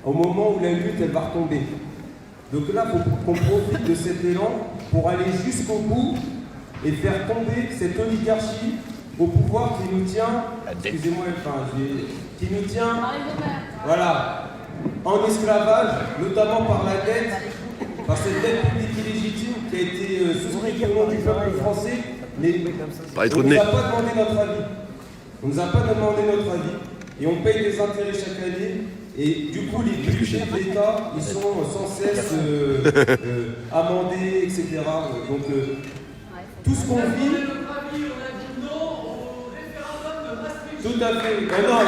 au moment où la lutte elle va retomber. Donc là, il faut qu'on profite de cet élan pour aller jusqu'au bout et faire tomber cette oligarchie au pouvoir qui nous tient, excusez-moi, qui nous tient, voilà, en esclavage, notamment par la dette, par cette dette publique illégitime qui a été souscrite au nom du peuple français, mais on ne nous a pas demandé notre avis. On ne nous a pas demandé notre avis et on paye des intérêts chaque année. Et du coup, les budgets de l'État, ils sont sans cesse amendés, etc. Donc, tout ce qu'on vit... Tout à fait. Mais non,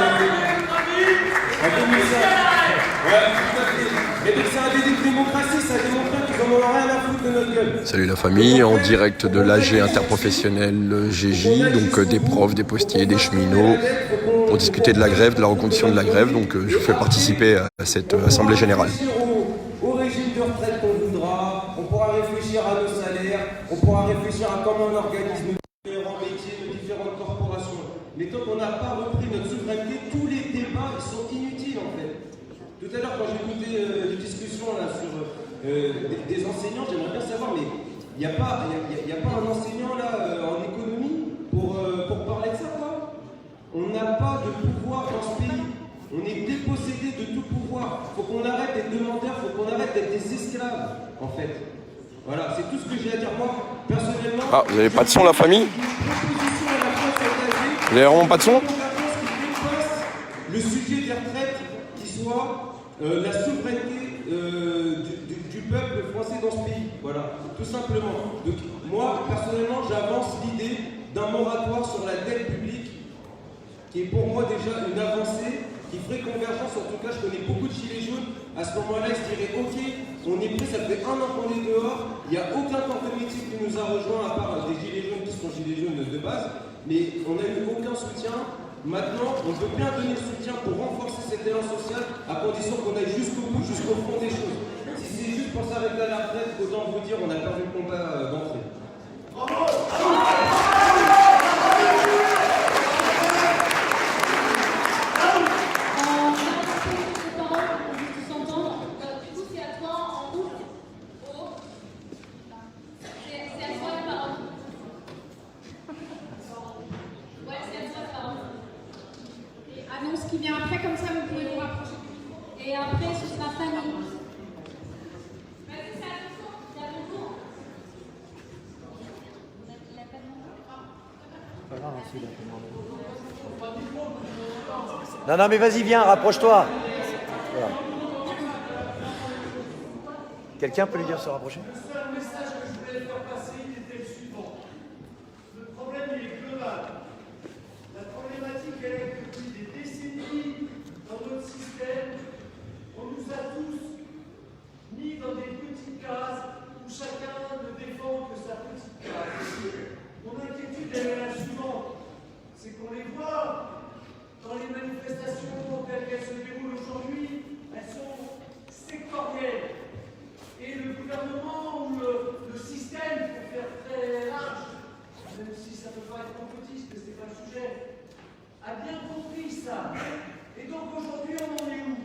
et donc c'est un délit de démocratie, ça démontre qu'ils n'en ont rien à foutre de notre gueule. Salut la famille, en direct de l'AG interprofessionnel GJ, donc des profs, des postiers, des cheminots, pour discuter de la grève, de la reconduction de la grève. Donc je vous fais participer à cette assemblée générale. Au régime de retraite qu'on voudra, on pourra réfléchir à nos salaires, on pourra réfléchir à comment on organise nos différents métiers, nos différentes corporations. Mais tant qu'on n'a pas repris notre souveraineté, tous les débats ils sont inutiles en fait. Tout à l'heure, quand j'écoutais des discussions là, sur des enseignants, j'aimerais bien savoir, mais il n'y a pas un enseignant là en économie pour parler de ça, quoi. On n'a pas de pouvoir dans ce pays. On est dépossédé de tout pouvoir. Il faut qu'on arrête d'être demandeurs, il faut qu'on arrête d'être des esclaves, en fait. Voilà, c'est tout ce que j'ai à dire. Moi, personnellement... Ah, vous n'avez pas de son, la famille? Vous n'avez vraiment pas de son? Le sujet des retraites qui soit la souveraineté du peuple français dans ce pays. Voilà, tout simplement. Donc, moi, personnellement, j'avance l'idée d'un moratoire sur la dette publique qui est pour moi déjà une avancée, qui ferait convergence. En tout cas, je connais beaucoup de gilets jaunes. À ce moment-là, ils se diraient ok, on est prêt, ça fait 1 an qu'on est dehors, il n'y a aucun corps politique qui nous a rejoints à part des gilets jaunes qui sont gilets jaunes de base, mais on n'a eu aucun soutien. Maintenant, on peut bien donner le soutien pour renforcer cet élan social à condition qu'on aille jusqu'au bout, jusqu'au fond des choses. Si c'est juste pour s'arrêter à la retraite, autant vous dire on a perdu le combat d'entrée. Bravo. Qui vient après, comme ça vous pouvez vous rapprocher. Et après, ce sera Fanny. Vas-y, c'est à ton tour. C'est à ton tour. Non, mais vas-y, viens, rapproche-toi. Voilà. Quelqu'un peut lui dire de se rapprocher? Le seul message que je voulais faire passer, il était le suivant. Le problème, il est global. La problématique, elle est que depuis des décennies, dans notre système, on nous a tous mis dans des petites cases où chacun ne défend que sa petite case. Mon inquiétude est la suivante, c'est qu'on les voit dans les manifestations telles qu'elles se déroulent aujourd'hui, elles sont sectorielles. Et le gouvernement ou le système, pour faire très large, même si ça peut pas être complotiste, mais c'est pas le sujet, a bien compris ça. Et donc aujourd'hui, on en est où?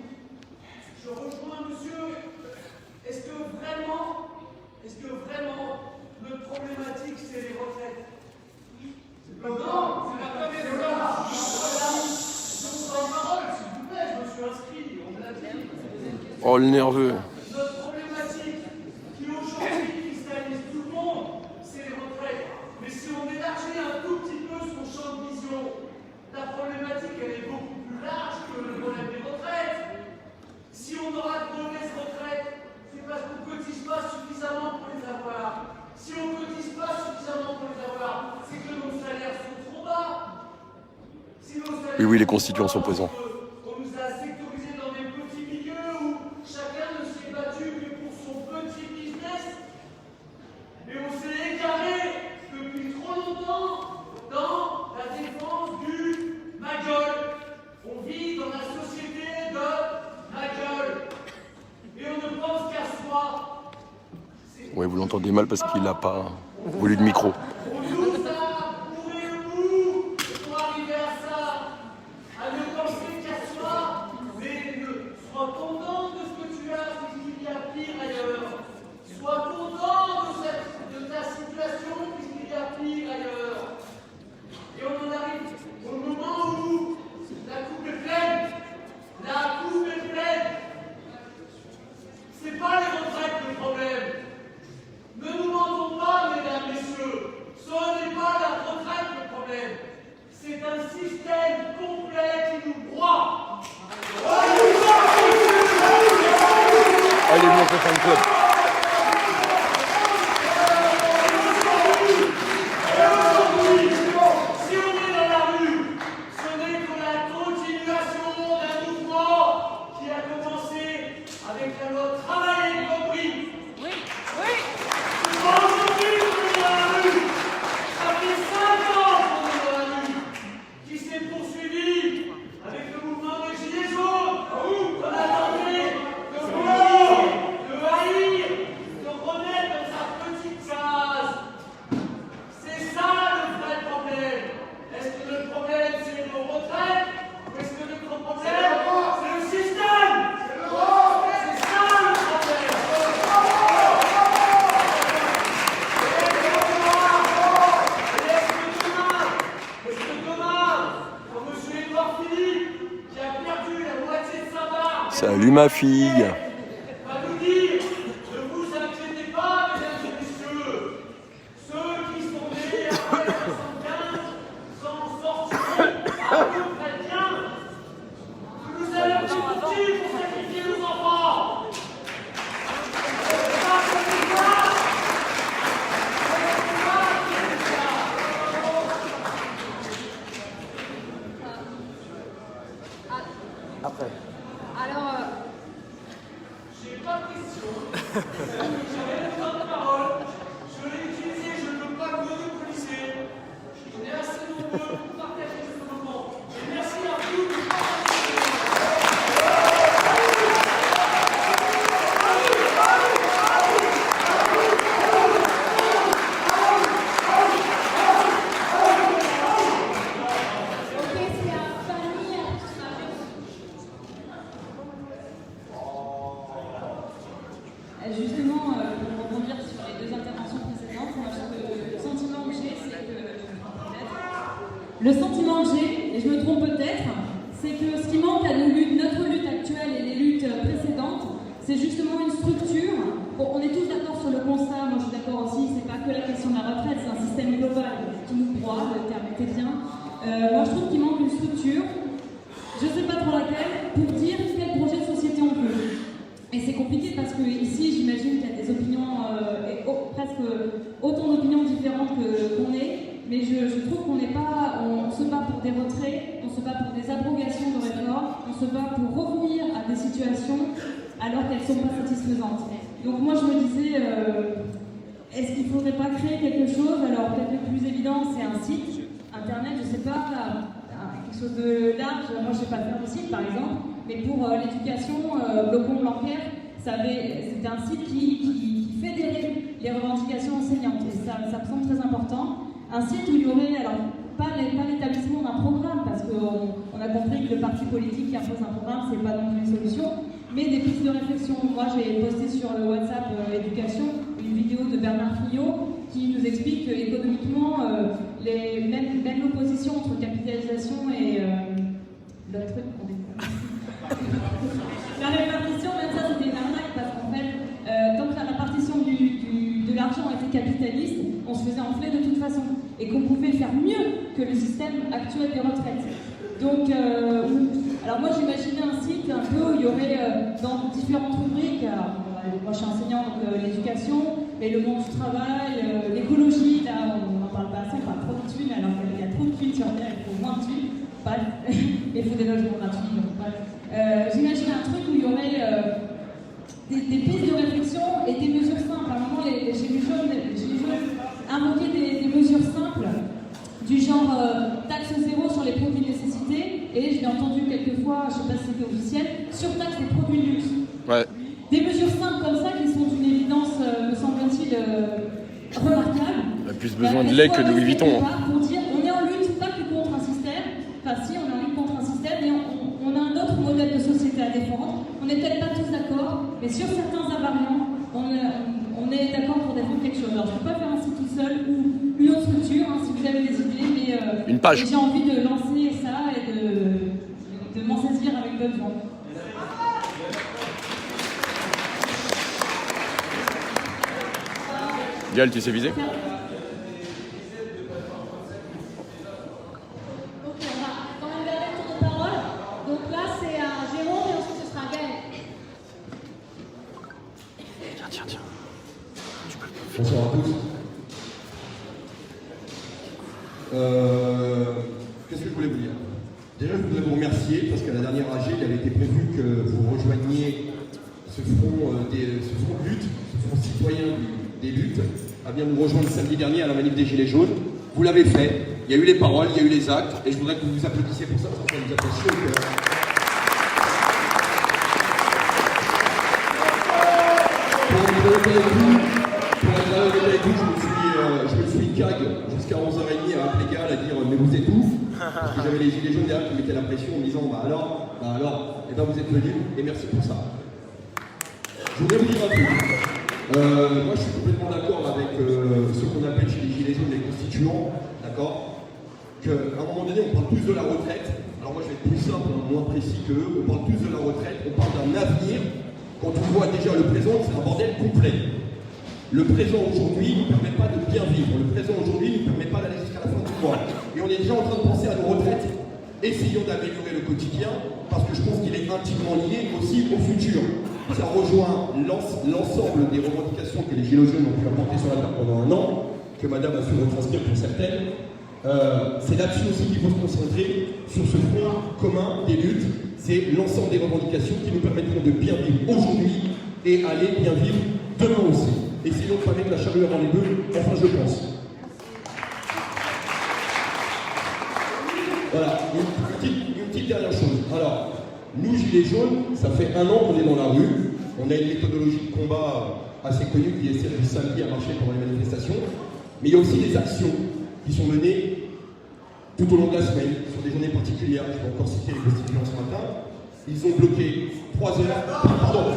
Je rejoins monsieur. Est-ce que vraiment, notre problématique, c'est les retraites? Non, c'est la première fois. Je vous prends la parole, s'il vous plaît, je me suis inscrit, on me l'a dit. Oh, le nerveux. Notre problématique, qui aujourd'hui cristallise tout le monde, c'est les retraites. Mais si on élargit un tout petit peu son champ de vision, la problématique, elle est beaucoup plus large que le problème des retraites. Si on aura de mauvaises retraites, c'est parce qu'on ne cotise pas suffisamment pour les avoir. Si on ne cotise pas suffisamment pour les avoir, c'est que nos salaires sont trop bas. Si nos salaires Oui, les constituants sont pesants. on nous a sectorisés dans des petits milieux où chacun ne s'est battu que pour son petit business. Et on s'est égaré depuis trop longtemps dans la défense du ma gueule. On vit dans la société de ma gueule. Et on ne pense qu'à soi. Oui, vous l'entendez mal parce qu'il n'a pas voulu de micro. On nous a bourré le bout pour arriver à ça. À ne penser qu'à soi, mais ne sois content ce fan club. Si on est dans la rue, ce n'est que la continuation d'un mouvement qui a commencé avec la loi travail y compris. Oui, oui. Aujourd'hui, on est dans la rue. Ça fait 5 ans qu'on est dans la rue, qui s'est poursuivi avec le mouvement des Gilets jaunes. On a tenté de punir, de haïr, de remettre dans sa petite case. C'est ça le vrai problème. Est-ce que le problème c'est nos retraites ou est-ce que notre problème c'est le système? C'est ça le problème. Est-ce que demain, comme M. Édouard Philippe, qui a perdu la moitié de sa barbe, Salut ma fille. va nous dire ne vous inquiétez pas, mesdames et messieurs, ceux qui sont nés après 75 s'en sortiront à peu près bien. Vous avez un petit outil pour sacrifier nos enfants. C'est pas comme ça. Après. Alors, J'ai pas de question. J'avais le temps de parole. Je l'ai utilisé, je ne veux pas monopoliser. On est assez nombreux pour partager ce moment. Et merci à vous de partager. ok, c'est à Fanny. Justement, pour rebondir sur les deux interventions précédentes, moi, le sentiment que j'ai, c'est que le sentiment que j'ai, et je me trompe peut-être, c'est que ce qui manque à nos luttes, notre lutte actuelle et les luttes précédentes, c'est justement une structure. Bon, on est tous d'accord sur le constat, moi je suis d'accord aussi, c'est pas que la question de la retraite, c'est un système global qui nous broie, le terme était bien. Moi je trouve qu'il manque une structure, je sais pas trop laquelle, pour dire quel projet de société on veut. Et c'est compliqué parce que ici, j'imagine qu'il y a des opinions, presque autant d'opinions différentes qu'on est, mais je trouve qu'on n'est pas, on se bat pour des retraits, on se bat pour des abrogations de réformes, on se bat pour revenir à des situations alors qu'elles ne sont pas satisfaisantes. Donc moi je me disais, est-ce qu'il ne faudrait pas créer quelque chose? Alors peut-être le plus évident c'est un site, internet, je ne sais pas, quelque chose de large, moi je ne sais pas faire de site par exemple. Mais pour l'éducation, Blocon Blanquer, c'était un site qui fédérait les revendications enseignantes. Et ça me semble très important. Un site où il y aurait, alors, pas l'établissement d'un programme, parce qu'on a compris que le parti politique qui impose un programme, c'est pas non plus une solution, mais des pistes de réflexion. Moi, j'ai posté sur le WhatsApp éducation une vidéo de Bernard Friot qui nous explique qu'économiquement, même l'opposition entre capitalisation et le truc qu'on est. La répartition, même ça c'était une arnaque parce qu'en fait, tant que la répartition de l'argent était capitaliste, on se faisait enfler de toute façon et qu'on pouvait faire mieux que le système actuel des retraites. Donc, alors moi j'imaginais un site un peu où il y aurait dans différentes rubriques, alors, moi je suis enseignante, donc l'éducation, mais le monde du travail, l'écologie, là on n'en parle pas assez, on parle trop de thunes alors qu'il y a trop de thunes sur Terre, il faut moins de thunes. Il faut des logements gratuits. J'imagine un truc où il y aurait des pistes de réflexion et des mesures simples. À un moment, les Gilets jaunes invoquaient des mesures simples, du genre taxe zéro sur les produits de nécessité, et je l'ai entendu quelques fois, je ne sais pas si c'était officiel, surtaxe des produits de luxe. Ouais. Des mesures simples comme ça qui sont d'une évidence, me semble-t-il, remarquable. On a plus besoin de lait que de Louis Vuitton. Pour dire, on est en lutte pas que contre un système, enfin si, on est en lutte contre un système, et on a un autre modèle de société à défendre. On n'est peut-être pas tous d'accord, mais sur certains invariants, on est d'accord pour défendre quelque chose. Alors je ne peux pas faire un site tout seul ou une autre structure, hein, si vous avez des idées, mais une page. J'ai envie de lancer ça et de m'en saisir avec d'autres gens. Gaël, tu sais viser? Ok, on va quand même garder le tour de parole. Donc là, c'est à Jérôme et ensuite ce sera à Gaël. Bonsoir à tous. Qu'est-ce que je voulais vous dire? Déjà, je voudrais vous remercier parce qu'à la dernière AG, il avait été prévu que vous rejoigniez ce front de lutte, ce front citoyen des luttes, à bien nous rejoindre samedi dernier à la manif des Gilets jaunes. Vous l'avez fait. Il y a eu les paroles, il y a eu les actes, et je voudrais que vous vous applaudissiez pour ça, parce que ça nous a fait chaud au cœur. Pour être avec vous, je me suis CAG jusqu'à 11h30 à appeler Gal à dire mais vous êtes où? Parce que j'avais les gilets jaunes derrière qui mettaient la pression en me disant bah alors, et ben vous êtes venus et merci pour ça. Je voudrais vous dire un truc. Moi je suis complètement d'accord avec ce qu'on appelle chez les gilets jaunes les constituants, d'accord? Qu'à un moment donné on parle tous de la retraite. Alors moi je vais être plus simple, moins précis qu'eux. On parle tous de la retraite, on parle d'un avenir. Quand on voit déjà le présent, c'est un bordel complet. Le présent aujourd'hui ne nous permet pas de bien vivre. Le présent aujourd'hui ne nous permet pas d'aller jusqu'à la fin du mois. Et on est déjà en train de penser à nos retraites. Essayons d'améliorer le quotidien, parce que je pense qu'il est intimement lié aussi au futur. Ça rejoint l'ensemble des revendications que les Gilets jaunes ont pu apporter sur la table pendant un an, que madame a su retranscrire pour certaines. C'est là-dessus aussi qu'il faut se concentrer, sur ce front commun des luttes. C'est l'ensemble des revendications qui nous permettront de bien vivre aujourd'hui et aller bien vivre demain aussi. Essayons de pas mettre la charrue avant les bœufs, enfin je pense. Voilà, une petite dernière chose. Alors, nous Gilets jaunes, ça fait un an qu'on est dans la rue. On a une méthodologie de combat assez connue qui est celle du samedi à marcher pendant les manifestations. Mais il y a aussi des actions qui sont menées tout au long de la semaine, sur des journées particulières. Je vais encore citer les constituants ce matin. Ils ont bloqué 3 heures. Pardon.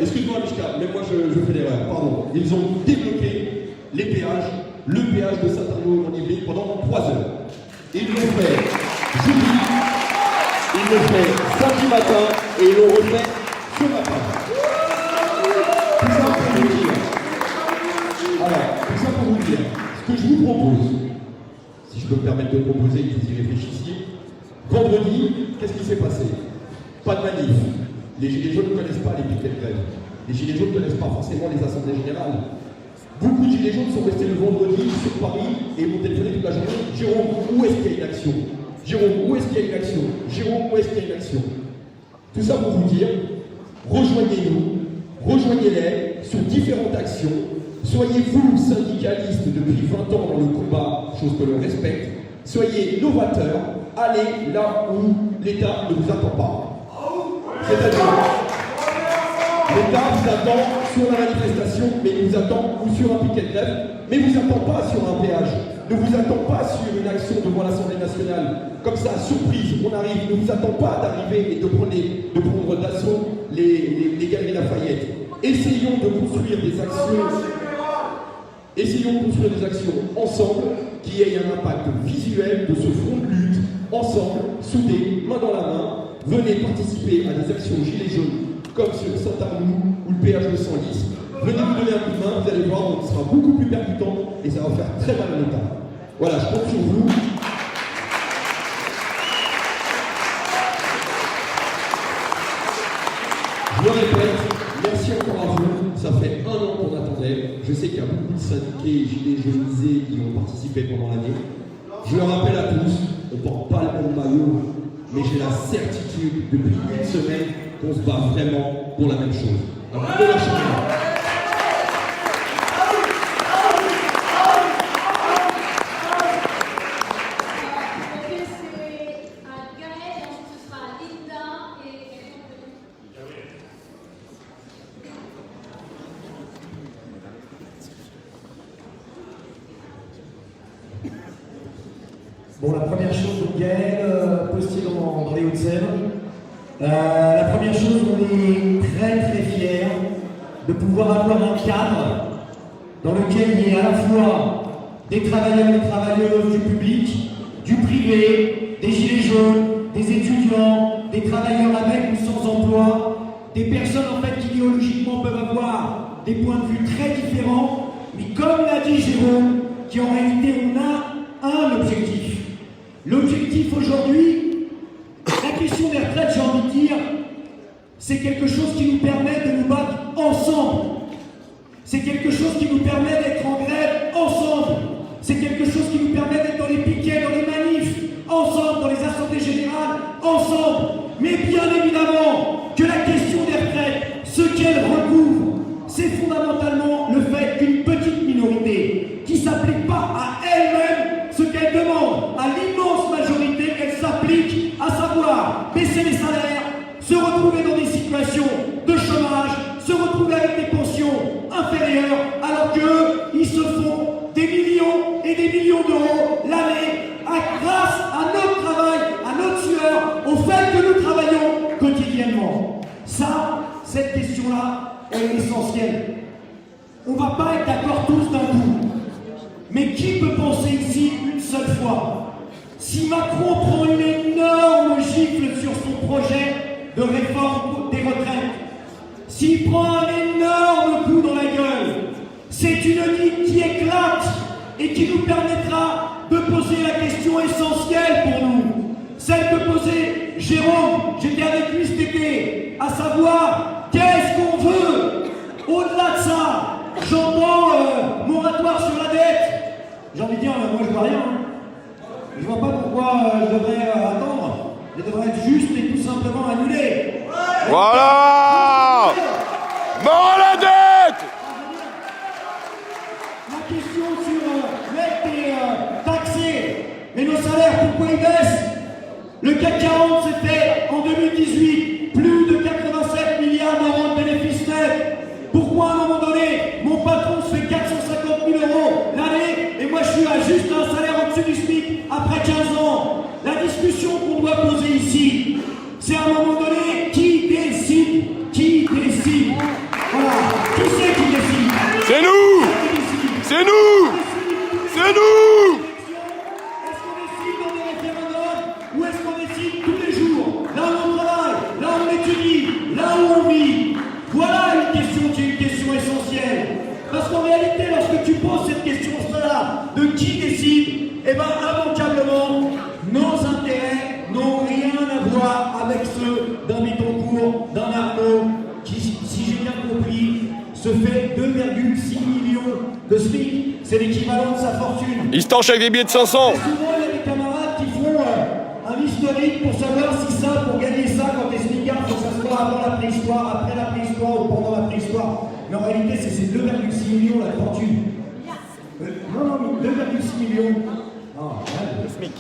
Excuse-moi, Mishka, mais moi je fais l'erreur. Pardon. Ils ont débloqué les péages, le péage de Saint-Arnaud-en-Yvelines pendant 3 heures. Ils l'ont fait jeudi, ils l'ont fait samedi matin et ils l'ont refait ce matin. Tout ça pour vous dire. Alors, tout ça pour vous dire. Ce que je vous propose, si je peux me permettre de proposer, que vous y réfléchissiez. Vendredi, qu'est-ce qui s'est passé? Pas de manif. Les Gilets jaunes ne connaissent pas les piquets de grève. Les Gilets jaunes ne connaissent pas forcément les assemblées générales. Beaucoup de Gilets jaunes sont restés le vendredi sur Paris et m'ont téléphoné toute la journée. Jérôme, où est-ce qu'il y a une action? Jérôme, où est-ce qu'il y a une action? Jérôme, où est-ce qu'il y a une action? Tout ça pour vous dire, rejoignez-nous, rejoignez-les sur différentes actions. Soyez vous syndicalistes depuis 20 ans dans le combat, chose que l'on respecte. Soyez novateurs, allez là où l'État ne vous attend pas. C'est-à-dire, l'État vous attend sur la manifestation, mais il vous attend ou sur un piquet de grève, mais il ne vous attend pas sur un péage, ne vous attend pas sur une action devant l'Assemblée nationale. Comme ça, surprise, on arrive, ne vous attend pas d'arriver et de prendre d'assaut les galeries Lafayette. Essayons de construire des actions ensemble qui aient un impact visuel de ce front de lutte, ensemble, soudés, main dans la main. Venez participer à des actions Gilets jaunes comme sur Saint-Arnoux ou le péage de Senlis. Venez nous donner un coup de main, vous allez voir, on sera beaucoup plus percutant et ça va faire très mal à l'État. Voilà, je compte sur vous. Je le répète, merci encore à vous. Ça fait un an qu'on attendait. Je sais qu'il y a beaucoup de syndiqués Gilets jaunisés qui ont participé pendant l'année. Je le rappelle à tous, on ne porte pas le même maillot, mais j'ai la certitude depuis une semaine qu'on se bat vraiment pour la même chose. Alors, ne lâchez rien. Bon, la première chose, donc Gaël, postier dans les Hauts-de-Seine. La première chose, on est très très fiers de pouvoir avoir un cadre dans lequel il y ait à la fois des travailleurs et des travailleuses du public, du privé, des gilets jaunes, des étudiants, des travailleurs avec ou sans emploi, des personnes en fait qui idéologiquement peuvent avoir des points de vue très différents, mais comme l'a dit Jérôme, qui en réalité on a un objectif. L'objectif aujourd'hui, la question des retraites, j'ai envie de dire, c'est quelque chose qui nous permet de nous battre ensemble. C'est quelque chose qui nous permet d'être en grève ensemble. C'est quelque chose qui nous permet d'être dans les piquets, dans les manifs, ensemble, dans les assemblées générales, ensemble. Mais bien évidemment que la question des retraites, ce qu'elle recouvre, c'est fondamentalement le fait qu'une petite minorité qui ne s'applique pas à elle-même ce qu'elle demande à l'immense majorité qu'elle s'applique, à savoir baisser les salaires, se retrouver dans des situations de chômage, se retrouver avec des pensions inférieures, alors qu'eux, ils se font des millions et des millions d'euros l'année grâce à notre travail, à notre sueur, au fait que nous travaillons quotidiennement. Ça, cette question-là, elle est essentielle. On ne va pas être d'accord tous d'un coup. Mais qui peut penser ici une seule fois? Si Macron prend une énorme gifle sur son projet de réforme des retraites, s'il prend un énorme coup dans la gueule, c'est une ligne qui éclate et qui nous permettra de poser la question essentielle pour nous, celle que posait Jérôme, j'étais avec lui cet été, à savoir qu'est-ce qu'on veut. Au-delà de ça, j'entends moratoire sur la dette. J'ai envie de dire, moi je vois rien. Je vois pas pourquoi je devrais attendre. Je devrais être juste et tout simplement annulé. Voilà. Mort à la dette. La question sur l'être taxé, mais nos salaires, pourquoi ils baissent? Le CAC 40 s'est fait en 2018 plus de 87 milliards d'euros de bénéfices nets. Pourquoi à un moment donné, mon patron se fait 450 000 euros l'année et moi je suis à juste un salaire au-dessus du SMIC après 15 ans? La discussion qu'on doit poser ici, c'est à un moment donné qui décide? Qui décide? Voilà. Qui c'est qui décide? C'est nous. C'est nous. C'est nous. Est-ce qu'on décide dans des référendums ou est-ce qu'on décide tous les jours? Là où on travaille, là où on étudie, là où on vit. Voilà une question qui est une question essentielle. Parce qu'en réalité, lorsque tu poses cette question-là de qui décide, eh bien, immanquablement, nos intérêts n'ont rien à voir avec ceux d'un Bettencourt, d'un Arnaud, qui, si j'ai bien compris, se fait 2,6 millions de SMIC. C'est l'équivalent de sa fortune. Il se torche avec des billets de 500. Et souvent, il y a des camarades qui font un historique pour savoir si ça, pour gagner ça, quand t'es smicard, faut que ça soit avant la préhistoire, après la préhistoire ou pendant la préhistoire. Mais en réalité, c'est ces 2,6 millions la fortune. Non, mais 2,6 millions. Non, de SMIC.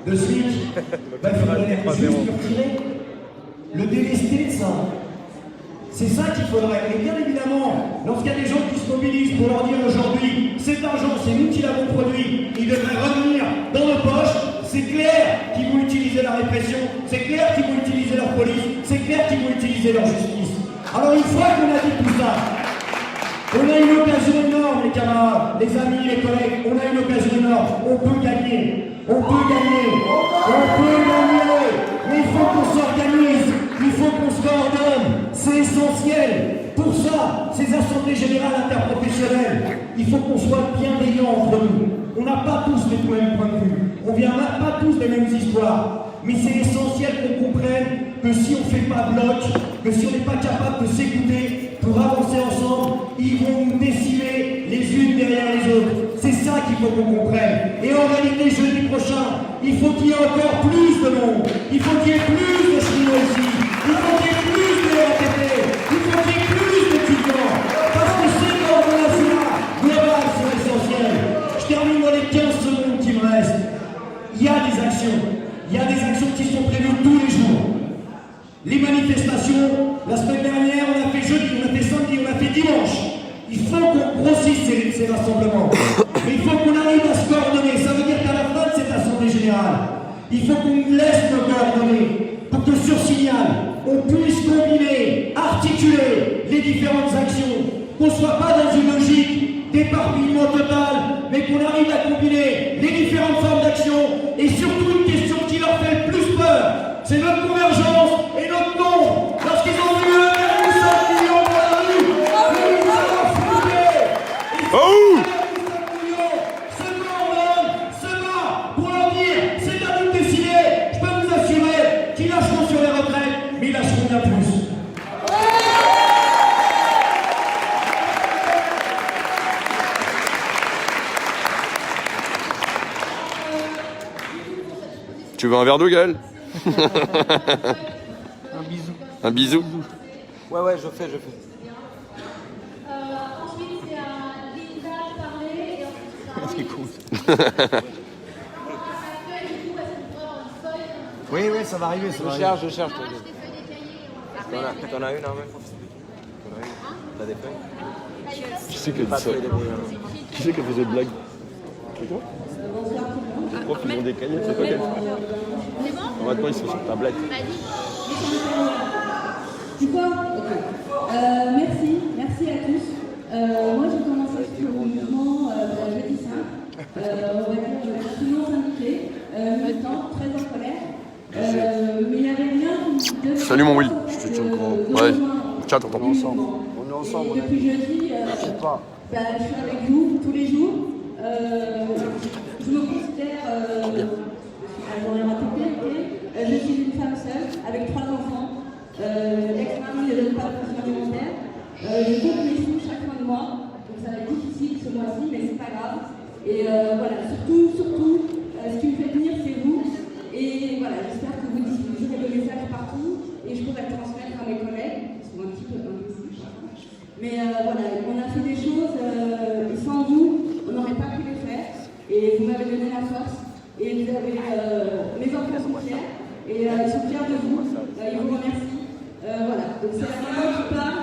De SMIC. Ben, il faudrait juste le retirer. Le délester de ça. C'est ça qu'il faudrait. Et bien évidemment, lorsqu'il y a des gens qui se mobilisent pour leur dire aujourd'hui, cet argent, c'est nous qui l'avons produit, il devrait revenir dans nos poches, c'est clair qu'ils vont utiliser la répression, c'est clair qu'ils vont utiliser leur police, c'est clair qu'ils vont utiliser leur justice. Alors une fois qu'on a dit tout ça, on a une occasion énorme, les camarades, les amis, les collègues, on a une occasion énorme, on peut gagner, on peut gagner, mais il faut qu'on s'organise, il faut qu'on se coordonne, c'est essentiel. Pour ça, ces assemblées générales interprofessionnelles, il faut qu'on soit bienveillants entre nous. On n'a pas tous les mêmes points de vue, on vient pas tous des mêmes histoires, mais c'est essentiel qu'on comprenne que si on ne fait pas bloc, que si on n'est pas capable de s'écouter pour avancer ensemble, ils vont nous décimer les unes derrière les autres. C'est ça qu'il faut qu'on comprenne. Et en réalité, jeudi prochain, il faut qu'il y ait encore plus de monde. Il faut qu'il y ait plus de chinois ici. Il faut qu'il y ait plus de RATP. Il faut qu'il y ait plus d'étudiants. Parce que ces coordinations-là, globales, sont essentielles. Je termine dans les 15 secondes qui me restent. Il y a des actions. Il y a des actions qui sont prévues tous les jours. Les manifestations, la semaine dernière, on a fait jeudi, on a fait samedi, on a fait dimanche. Il faut qu'on grossisse ces rassemblements. Mais il faut qu'on arrive à se coordonner. Ça veut dire qu'à la fin de cette assemblée générale, il faut qu'on laisse nos coordonnées pour que sur Signal, on puisse combiner, articuler les différentes actions. Qu'on ne soit pas dans une logique d'éparpillement total, mais qu'on arrive à combiner les différentes formes d'action et surtout une question qui leur fait le plus peur. C'est notre convergence et notre nom. Lorsqu'ils ont vu le 5 millions dans la rue, ils nous ont flippé. Oh! Se coordonnent, se bat pour leur dire, c'est à nous de décider. Je peux vous assurer qu'ils lâcheront sur les retraites, mais ils lâcheront bien plus. Tu veux un verre d'eau, Gaël? Un bisou. Un bisou. Ouais, je fais. Ensuite, c'est à Linda de parler et ensuite C'est cool. Oui, ça va arriver. Je cherche. T'en as une, hein, même. T'as des feuilles? Qui c'est qui a dit ça? Qui c'est qui a fait cette blague? C'est toi? Les profs, ils ont des cahiers, c'est toi qui as dit ça? Maintenant, ils sont sur tablette. Tu vois? Ok. Merci à tous. Moi, j'ai commencé sur le mouvement jeudi 5. On va dire tout syndiqué, militant, très en colère. Mais il n'y avait rien de... Salut mon Will, je te tiens au courant. Ouais, ciao, t'entends. On est ensemble. Et depuis jeudi, je suis avec vous tous les jours. Je me considère je suis une femme seule avec 3 enfants. L'ex-mari ne donne pas de pension alimentaire. Je compte mes sous chaque fin de mois, donc ça va être difficile ce mois-ci, mais c'est pas grave. Et voilà, surtout, ce qui me fait tenir, c'est vous. Et voilà, j'espère que vous diffuserez le message partout et je pourrai le transmettre à mes collègues, qui sont un petit peu invisibles. Mais voilà, on a fait des choses, et sans vous, on n'aurait pas pu les faire. Et vous m'avez donné la force. Et vous avez, mes enfants sont fiers. Et ils sont fiers de vous. Ils vous remercient. Voilà, donc c'est la maman qui parle.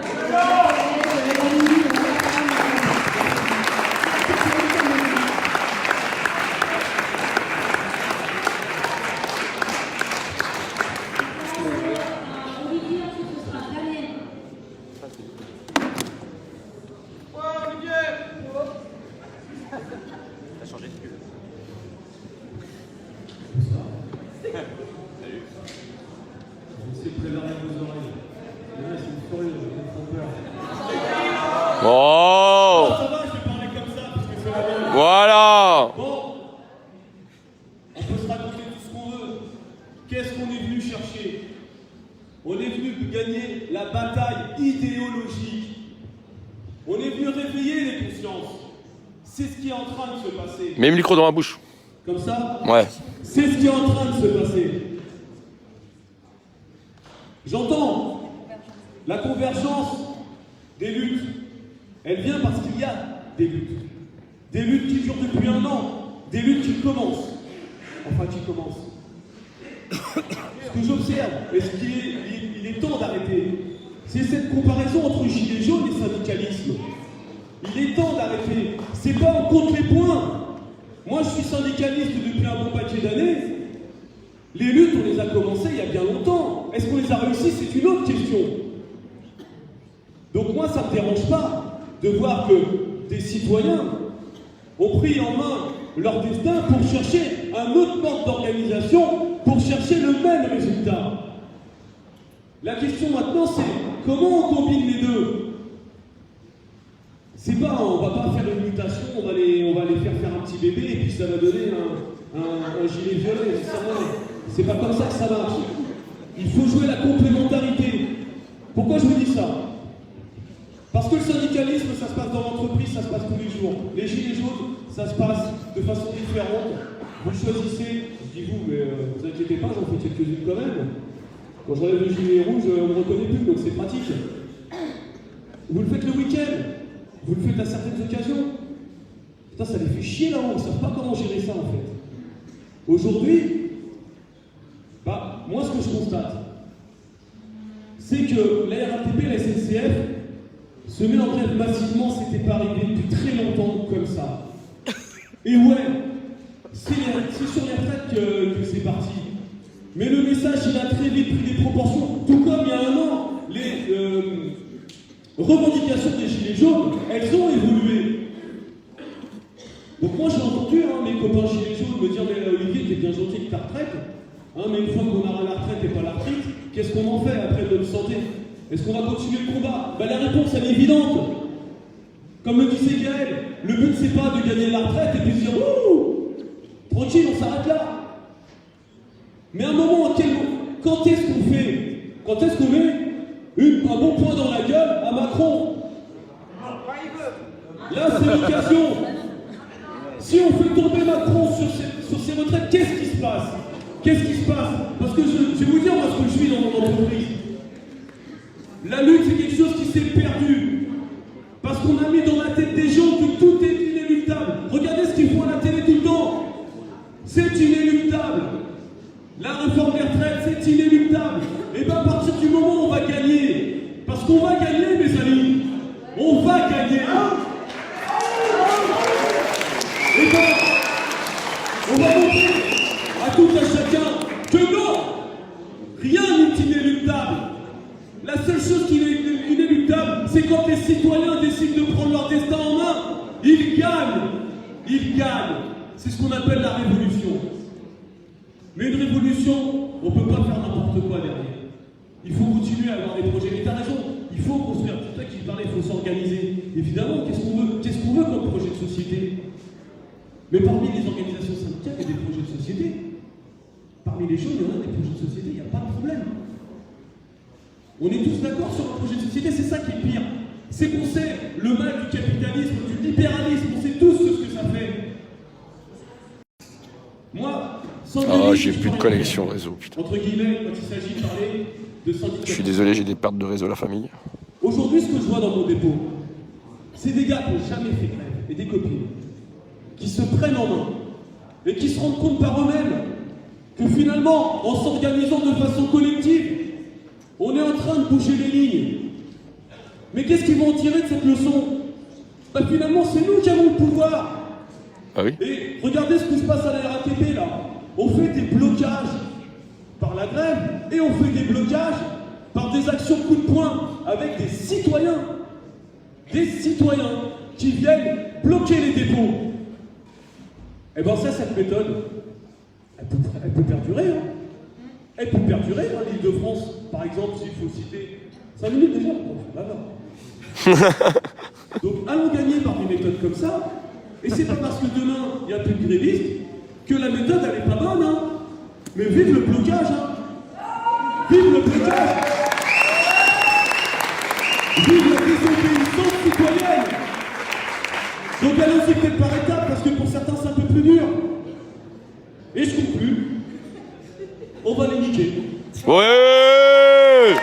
Oh, Ça va, je vais parler comme ça, parce que c'est la vérité. voilà. Bon, on peut se raconter tout ce qu'on veut. Qu'est-ce qu'on est venu chercher? On est venu gagner la bataille idéologique. On est venu réveiller les consciences. C'est ce qui est en train de se passer. Mets le micro dans ma bouche. Comme ça? Ouais. C'est ce qui est en train de se passer. J'entends la convergence des luttes. Elle vient parce qu'il y a des luttes. Des luttes qui durent depuis 1 an. Des luttes qui commencent. Enfin, qui commencent. Ce que j'observe, et ce qu'il est temps d'arrêter, c'est cette comparaison entre gilets jaunes et syndicalisme. Il est temps d'arrêter. C'est pas on compte les points. Moi, je suis syndicaliste depuis un bon paquet d'années. Les luttes, on les a commencées il y a bien longtemps. Est-ce qu'on les a réussies? C'est une autre question. Donc moi, ça ne me dérange pas de voir que des citoyens ont pris en main leur destin pour chercher un autre mode d'organisation, pour chercher le même résultat. La question maintenant, c'est comment on combine les deux? C'est pas, on va pas faire une mutation, on va les faire un petit bébé et puis ça va donner un gilet violet. C'est pas comme ça que ça marche. Il faut jouer la complémentarité. Pourquoi je vous dis ça? Parce que le syndicalisme, ça se passe dans l'entreprise, ça se passe tous les jours. Les gilets jaunes, ça se passe de façon différente. Vous choisissez, je dis vous, mais vous inquiétez pas, j'en fais quelques-unes quand même. Quand j'enlève le gilet rouge, on ne me reconnaît plus, donc c'est pratique. Vous le faites le week-end, vous le faites à certaines occasions. Putain, ça les fait chier là-haut, ils ne savent pas comment gérer ça en fait. Aujourd'hui, moi ce que je constate, c'est que la RATP, la SNCF, se met en grève massivement, c'était pas arrivé depuis très longtemps comme ça. Et ouais, c'est sur les retraites que c'est parti. Mais le message, il a très vite pris des proportions, tout comme il y a 1 an, les revendications des gilets jaunes, elles ont évolué. Donc moi j'ai entendu mes copains gilets jaunes me dire mais Olivier, t'es bien gentil avec ta retraite, mais une fois qu'on aura la retraite et pas l'arthrite, qu'est-ce qu'on en fait après de notre santé? Est-ce qu'on va continuer le combat? La réponse elle est évidente. Comme le disait Gaël, le but c'est pas de gagner la retraite et puis de dire ouh, tranquille, on s'arrête là. Mais à un moment, quand est-ce qu'on fait? Quand est-ce qu'on met un bon point dans la gueule à Macron? Là c'est l'occasion. Si on fait tomber Macron sur ses retraites, qu'est-ce qui se passe? Qu'est-ce qui se passe? Parce que je vais vous dire moi ce que je vis dans mon entreprise. La lutte, c'est quelque chose qui s'est perdu. Parce qu'on a mis dans la tête des gens que tout est inéluctable. Regardez ce qu'ils font à la télé tout le temps. C'est inéluctable. La réforme des retraites, c'est inéluctable. Et bien à partir du moment où on va gagner, parce qu'on va gagner mes amis, on va gagner. Et bien, on va montrer à tout un chacun que non, rien n'est inéluctable. La seule chose qui est inéluctable, c'est quand les citoyens décident de prendre leur destin en main. Ils gagnent. Ils gagnent. C'est ce qu'on appelle la révolution. Mais une révolution, on ne peut pas faire n'importe quoi derrière. Il faut continuer à avoir des projets. Et tu as raison, il faut construire. C'est toi qui parlais, il faut s'organiser. Évidemment, qu'est-ce qu'on veut? Qu'est-ce qu'on veut comme projet de société? Mais parmi les organisations syndicales, il y a des projets de société. Parmi les jeunes, il y en a des projets de société, il n'y a pas de problème. On est tous d'accord sur un projet de société, c'est ça qui est pire. C'est qu'on sait le mal du capitalisme, du libéralisme, on sait tous ce que ça fait. Moi, j'ai plus de connexion réseau, putain. Entre guillemets, quand il s'agit de parler de syndicats. Je suis désolé, j'ai des pertes de réseau, la famille. Aujourd'hui, ce que je vois dans mon dépôt, c'est des gars qui n'ont jamais fait grève, et des copines, qui se prennent en main, et qui se rendent compte par eux-mêmes que finalement, en s'organisant de façon collective, on est en train de bouger les lignes. Mais qu'est-ce qu'ils vont en tirer de cette leçon? Bah finalement, c'est nous qui avons le pouvoir. Ah oui? Et regardez ce qui se passe à la RATP là. On fait des blocages par la grève et on fait des blocages par des actions coup de poing avec des citoyens. Des citoyens qui viennent bloquer les dépôts. Et bien ça, cette méthode, elle peut perdurer. Hein. Elle peut perdurer, hein, l'Île-de-France, par exemple, s'il faut citer 5 minutes déjà, donc allons gagner par des méthodes comme ça, et c'est pas parce que demain il n'y a plus de grévistes que la méthode elle est pas bonne, hein. Mais vive le blocage, hein. Vive le blocage. Vive la désobéissance citoyenne. Donc allons-y peut-être par étapes, parce que pour certains c'est un peu plus dur. Et je conclue. On va les niquer. Ouais!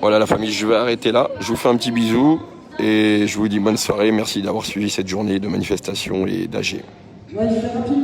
Voilà la famille, je vais arrêter là. Je vous fais un petit bisou et je vous dis bonne soirée. Merci d'avoir suivi cette journée de manifestation et d'AG. Ouais, je vais rapidement.